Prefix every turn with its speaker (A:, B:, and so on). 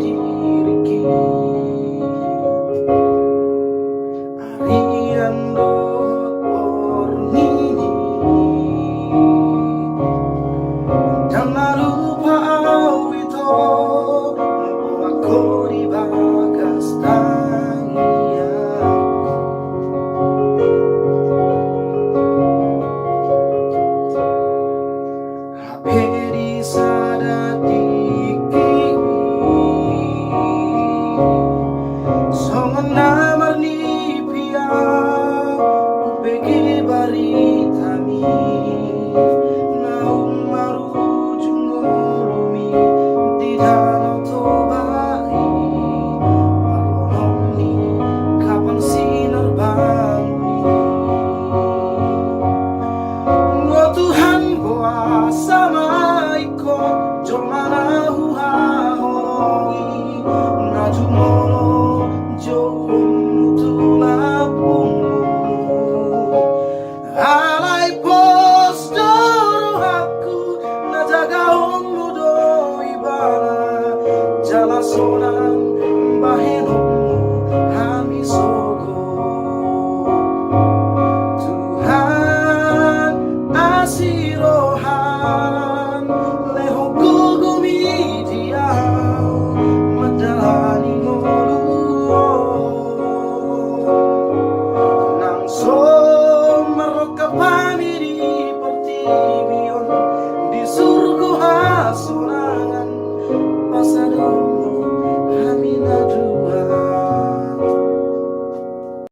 A: diriki Ariando Ornini Jangan lupa Wito aku di bagas tania Haperi sadati Songon Marnipi upegi baritami naung marujung ngolumi di danau Tobai marlononi kapan sinar bangun oh Tuhan boa sama iko jomana huha horongi najumolo jom tulapungmu alai postor aku najaga mudo ibana jala sonang bahenomu hami sogo Tuhan asih